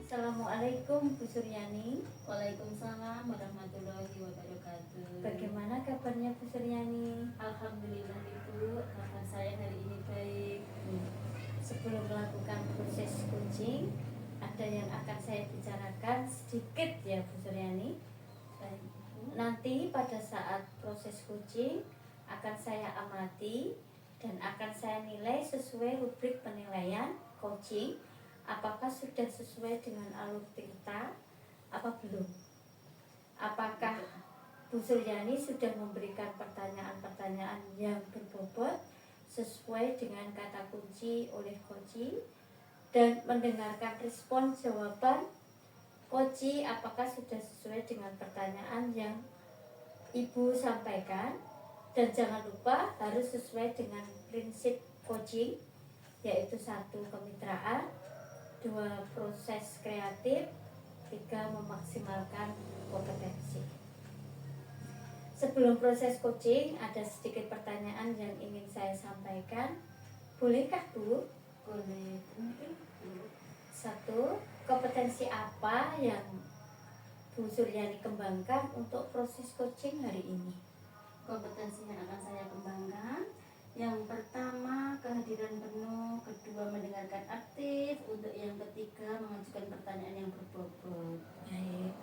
Assalamualaikum Bu Suryani. Waalaikumsalam warahmatullahi wabarakatuh. Bagaimana kabarnya Bu Suryani? Alhamdulillah Ibu, kabar saya hari ini baik. Sebelum melakukan proses coaching, ada yang akan saya bicarakan sedikit ya Bu Suryani. Nanti pada saat proses coaching akan saya amati dan akan saya nilai sesuai rubrik penilaian coaching. Apakah sudah sesuai dengan alur cerita apa belum? Apakah Bu Suryani sudah memberikan pertanyaan-pertanyaan yang berbobot sesuai dengan kata kunci oleh coaching dan mendengarkan respon jawaban coaching apakah sudah sesuai dengan pertanyaan yang Ibu sampaikan, dan jangan lupa harus sesuai dengan prinsip coaching, yaitu 1. Kemitraan, 2. Proses kreatif, 3. Memaksimalkan kompetensi. Sebelum proses coaching ada sedikit pertanyaan yang ingin saya sampaikan. Bolehkah Bu? Boleh. 1. Kompetensi apa yang Bu Suryani kembangkan untuk proses coaching hari ini? Kompetensi yang akan saya kembangkan, yang pertama kehadiran penuh, kedua mendengarkan aktif, untuk yang ketiga mengajukan pertanyaan yang berbobot. Baik.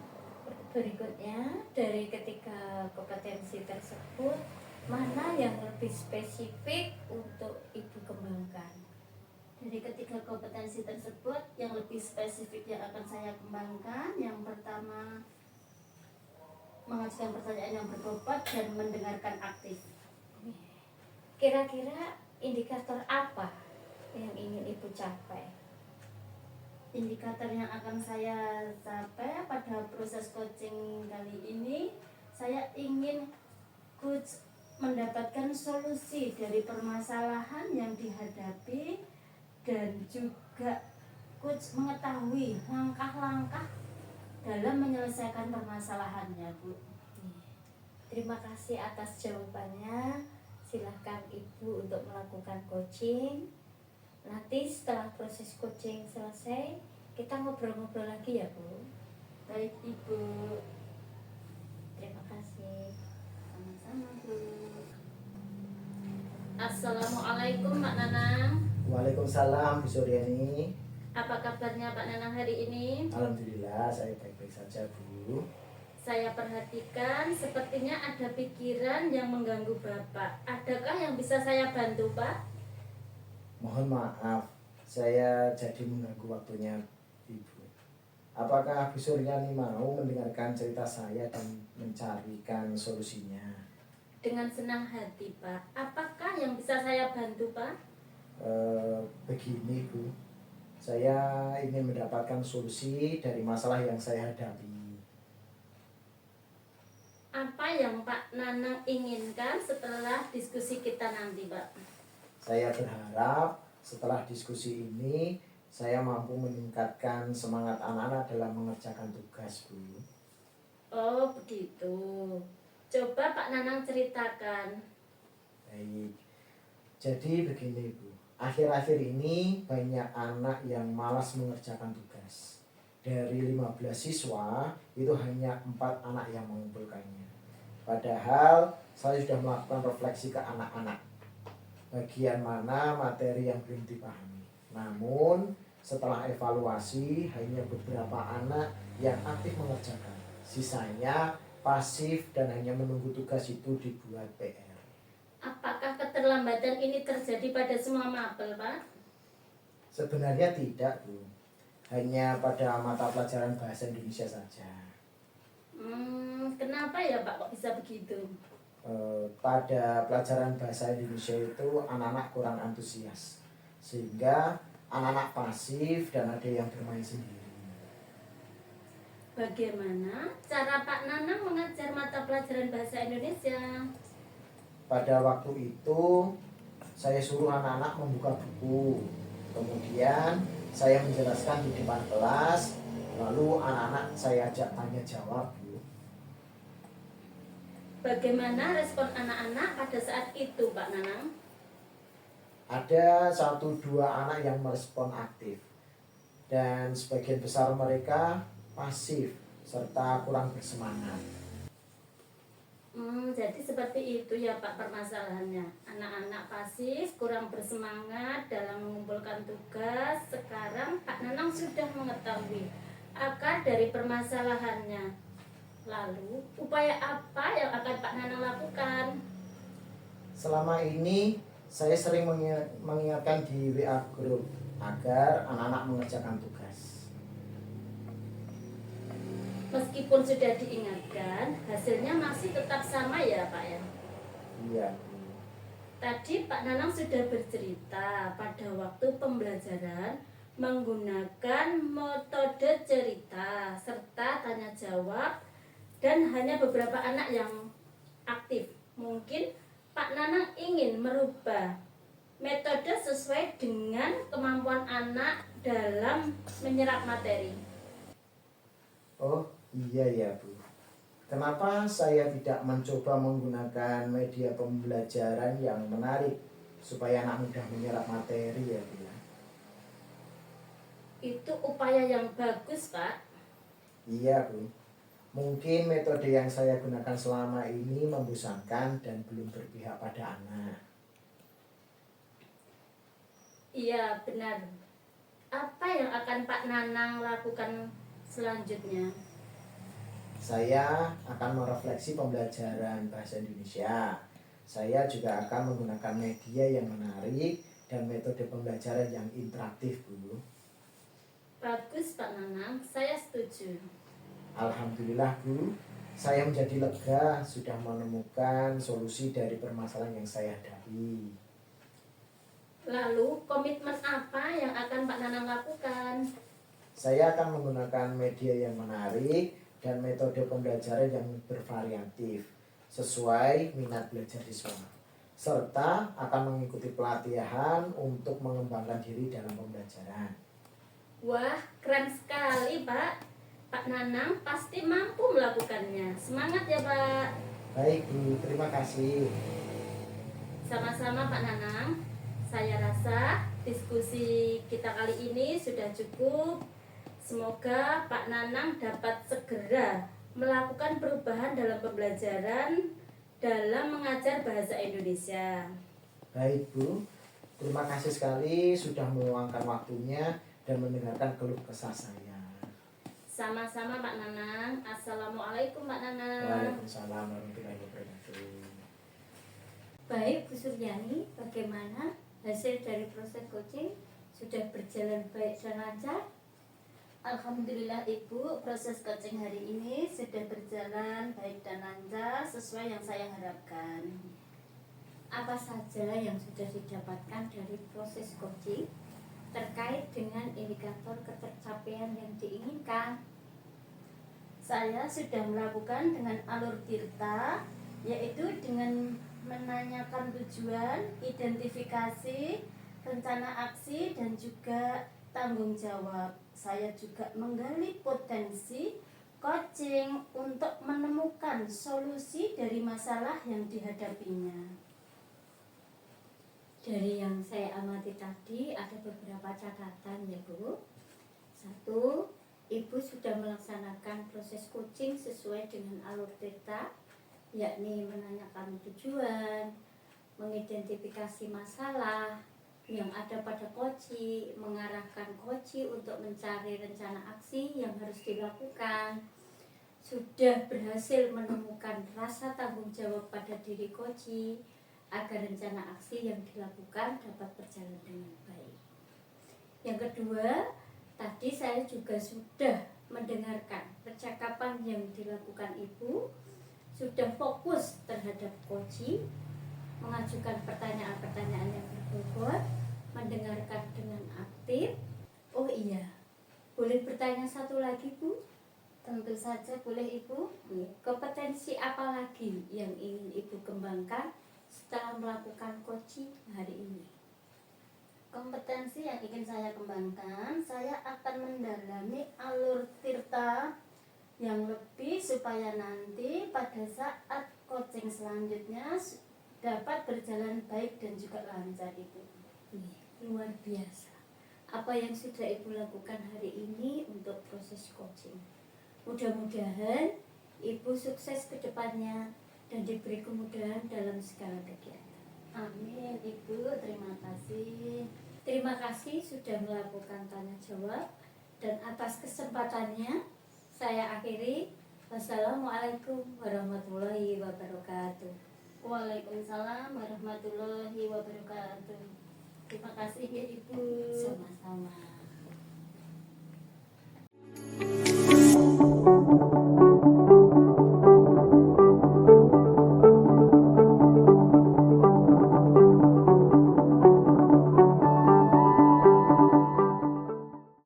Berikutnya, dari ketiga kompetensi tersebut, mana yang lebih spesifik untuk Ibu kembangkan? Dari ketiga kompetensi tersebut, yang lebih spesifik yang akan saya kembangkan, yang pertama mengajukan pertanyaan yang berbobot dan mendengarkan aktif. Kira-kira indikator apa yang ingin Ibu capai? Indikator yang akan saya capai pada proses coaching kali ini, saya ingin coach mendapatkan solusi dari permasalahan yang dihadapi dan juga coach mengetahui langkah-langkah dalam menyelesaikan permasalahannya, Bu. Terima kasih atas jawabannya. Silahkan Ibu untuk melakukan coaching. Nanti setelah proses coaching selesai, kita ngobrol-ngobrol lagi ya Bu. Baik Ibu. Terima kasih. Sama-sama Bu. Assalamualaikum Pak Nanang. Waalaikumsalam Bu Suryani. Apa kabarnya Pak Nanang hari ini? Alhamdulillah saya baik-baik saja Bu. Saya perhatikan sepertinya ada pikiran yang mengganggu Bapak. Adakah yang bisa saya bantu Pak? Mohon maaf, saya jadi mengganggu waktunya Ibu. Apakah Bu Suryani mau mendengarkan cerita saya dan mencarikan solusinya? Dengan senang hati Pak. Apakah yang bisa saya bantu Pak? Begini Bu, saya ingin mendapatkan solusi dari masalah yang saya hadapi. Apa yang Pak Nanang inginkan setelah diskusi kita nanti Pak? Saya berharap setelah diskusi ini saya mampu meningkatkan semangat anak-anak dalam mengerjakan tugas Bu. Oh begitu. Coba Pak Nanang ceritakan. Baik, jadi begini Bu, akhir-akhir ini banyak anak yang malas mengerjakan tugas. Dari 15 siswa, itu hanya 4 anak yang mengumpulkannya. Padahal saya sudah melakukan refleksi ke anak-anak, bagian mana materi yang belum dipahami. Namun, setelah evaluasi, hanya beberapa anak yang aktif mengerjakan. Sisanya pasif dan hanya menunggu tugas itu dibuat PR. Apakah keterlambatan ini terjadi pada semua mapel, Pak? Sebenarnya tidak, Bu. Hanya pada mata pelajaran bahasa Indonesia saja. Kenapa ya Pak kok bisa begitu? pada pelajaran bahasa Indonesia itu anak-anak kurang antusias, sehingga anak-anak pasif dan ada yang bermain sendiri. Bagaimana cara Pak Nanang mengajar mata pelajaran bahasa Indonesia? Pada waktu itu saya suruh anak-anak membuka buku, kemudian saya menjelaskan di depan kelas, lalu anak-anak saya ajak tanya jawab, Bu. Bagaimana respon anak-anak pada saat itu, Pak Nanang? Ada 1-2 anak yang merespon aktif, dan sebagian besar mereka pasif serta kurang bersemangat. Jadi seperti itu ya Pak permasalahannya. Anak-anak pasif, kurang bersemangat dalam mengumpulkan tugas. Sekarang Pak Nanang sudah mengetahui akar dari permasalahannya. Lalu, upaya apa yang akan Pak Nanang lakukan? Selama ini saya sering mengingatkan di WA group agar anak-anak mengerjakan tugas. Meskipun sudah diingatkan, hasilnya masih tetap sama ya Pak ya? Iya. Tadi Pak Nanang sudah bercerita pada waktu pembelajaran menggunakan metode cerita serta tanya jawab dan hanya beberapa anak yang aktif. Mungkin Pak Nanang ingin merubah metode sesuai dengan kemampuan anak dalam menyerap materi. Oh iya ya, Bu. Kenapa saya tidak mencoba menggunakan media pembelajaran yang menarik supaya anak mudah menyerap materi ya, Bu? Itu upaya yang bagus, Pak. Iya, Bu. Mungkin metode yang saya gunakan selama ini membosankan dan belum berpihak pada anak. Iya, benar. Apa yang akan Pak Nanang lakukan selanjutnya? Saya akan merefleksi pembelajaran bahasa Indonesia. Saya juga akan menggunakan media yang menarik dan metode pembelajaran yang interaktif, Bu. Bagus, Pak Nanang. Saya setuju. Alhamdulillah, Bu. Saya menjadi lega sudah menemukan solusi dari permasalahan yang saya hadapi. Lalu, komitmen apa yang akan Pak Nanang lakukan? Saya akan menggunakan media yang menarik dan metode pembelajaran yang bervariatif sesuai minat belajar siswa, serta akan mengikuti pelatihan untuk mengembangkan diri dalam pembelajaran. Wah, keren sekali, Pak. Pak Nanang pasti mampu melakukannya. Semangat ya, Pak. Baik, Bu. Terima kasih. Sama-sama, Pak Nanang. Saya rasa diskusi kita kali ini sudah cukup. Semoga Pak Nanang dapat segera melakukan perubahan dalam pembelajaran dalam mengajar bahasa Indonesia. Baik, Bu. Terima kasih sekali sudah meluangkan waktunya dan mendengarkan keluh kesah saya. Sama-sama Pak Nanang. Assalamualaikum Pak Nanang. Waalaikumsalam warahmatullahi wabarakatuh. Baik Bu Suryani, bagaimana hasil dari proses coaching? Sudah berjalan baik dan lancar? Alhamdulillah Ibu, proses coaching hari ini sudah berjalan baik dan lancar sesuai yang saya harapkan. Apa saja yang sudah didapatkan dari proses coaching terkait dengan indikator ketercapaian yang diinginkan? Saya sudah melakukan dengan alur Tirta, yaitu dengan menanyakan tujuan, identifikasi, rencana aksi, dan juga tanggung jawab. Saya juga menggali potensi coaching untuk menemukan solusi dari masalah yang dihadapinya. Dari yang saya amati tadi ada beberapa catatan ya Bu. 1, Ibu sudah melaksanakan proses coaching sesuai dengan alur Tirta, yakni menanyakan tujuan, mengidentifikasi masalah yang ada pada koci, mengarahkan koci untuk mencari rencana aksi yang harus dilakukan. Sudah berhasil menemukan rasa tanggung jawab pada diri koci agar rencana aksi yang dilakukan dapat berjalan dengan baik. Yang kedua, tadi saya juga sudah mendengarkan percakapan yang dilakukan Ibu, sudah fokus terhadap terhadap coaching, mengajukan pertanyaan-pertanyaan yang berbobot, mendengarkan dengan aktif. Oh iya, boleh bertanya satu lagi Bu? Tentu saja boleh Ibu. Kompetensi apa lagi yang ingin Ibu kembangkan setelah melakukan coaching hari ini? Kompetensi yang ingin saya kembangkan, saya akan mendalami alur tirta yang lebih supaya nanti pada saat coaching selanjutnya dapat berjalan baik dan juga lancar Ibu. Luar biasa. Apa yang sudah Ibu lakukan hari ini untuk proses coaching? Mudah-mudahan Ibu sukses ke depannya dan diberi kemudahan dalam segala kegiatan. Amin Ibu, terima kasih. Terima kasih sudah melakukan tanya jawab, dan atas kesempatannya saya akhiri. Wassalamualaikum warahmatullahi wabarakatuh. Waalaikumsalam warahmatullahi wabarakatuh. Terima kasih ya Ibu. Sama-sama.